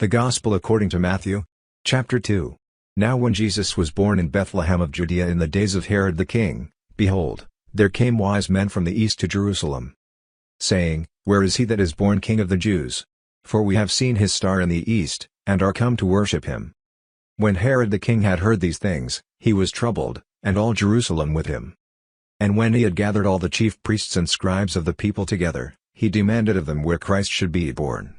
The Gospel according to Matthew, chapter 2. Now when Jesus was born in Bethlehem of Judaea in the days of Herod the king, behold, there came wise men from the east to Jerusalem, saying, Where is he that is born King of the Jews? For we have seen his star in the east, and are come to worship him. When Herod the king had heard these things, he was troubled, and all Jerusalem with him. And when he had gathered all the chief priests and scribes of the people together, he demanded of them where Christ should be born.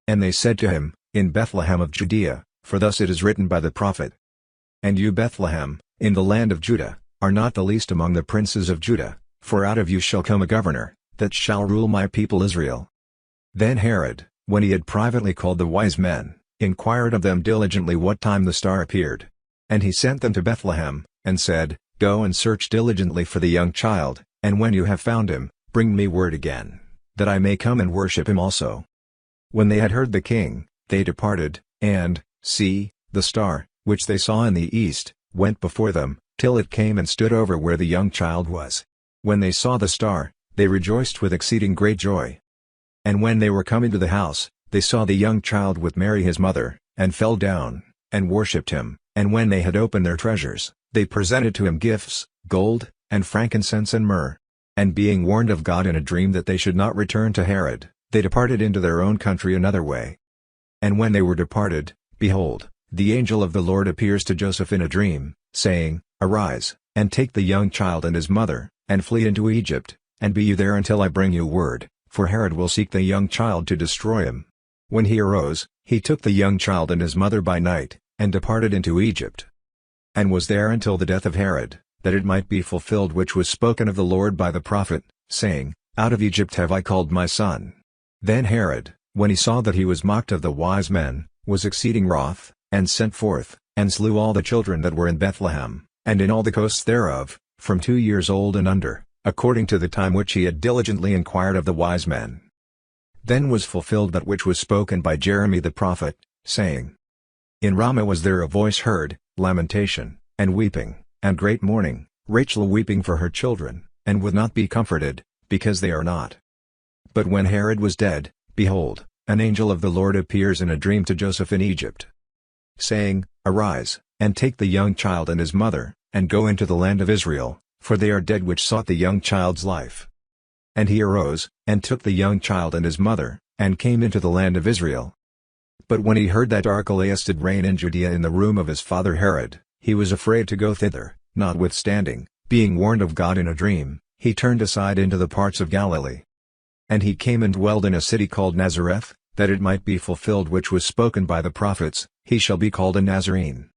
And they said to him, In Bethlehem of Judaea, for thus it is written by the prophet. And you Bethlehem, in the land of Judah, are not the least among the princes of Judah, for out of you shall come a governor, that shall rule my people Israel. Then Herod, when he had privately called the wise men, inquired of them diligently what time the star appeared. And he sent them to Bethlehem, and said, Go and search diligently for the young child, and when you have found him, bring me word again, that I may come and worship him also. When they had heard the king, they departed, and, see, the star, which they saw in the east, went before them, till it came and stood over where the young child was. When they saw the star, they rejoiced with exceeding great joy. And when they were come into the house, they saw the young child with Mary his mother, and fell down, and worshipped him. And when they had opened their treasures, they presented to him gifts, gold, and frankincense and myrrh. And being warned of God in a dream that they should not return to Herod, they departed into their own country another way. And when they were departed, behold, the angel of the Lord appears to Joseph in a dream, saying, Arise, and take the young child and his mother, and flee into Egypt, and be you there until I bring you word, for Herod will seek the young child to destroy him. When he arose, he took the young child and his mother by night, and departed into Egypt. And was there until the death of Herod, that it might be fulfilled which was spoken of the Lord by the prophet, saying, Out of Egypt have I called my son. Then Herod, when he saw that he was mocked of the wise men, was exceeding wroth, and sent forth, and slew all the children that were in Bethlehem, and in all the coasts thereof, from 2 years old and under, according to the time which he had diligently inquired of the wise men. Then was fulfilled that which was spoken by Jeremy the prophet, saying, In Ramah was there a voice heard, lamentation, and weeping, and great mourning, Rachel weeping for her children, and would not be comforted, because they are not. But when Herod was dead, behold, an angel of the Lord appears in a dream to Joseph in Egypt, saying, Arise, and take the young child and his mother, and go into the land of Israel, for they are dead which sought the young child's life. And he arose, and took the young child and his mother, and came into the land of Israel. But when he heard that Archelaus did reign in Judea in the room of his father Herod, he was afraid to go thither. Notwithstanding, being warned of God in a dream, he turned aside into the parts of Galilee. And he came and dwelled in a city called Nazareth, that it might be fulfilled which was spoken by the prophets, He shall be called a Nazarene.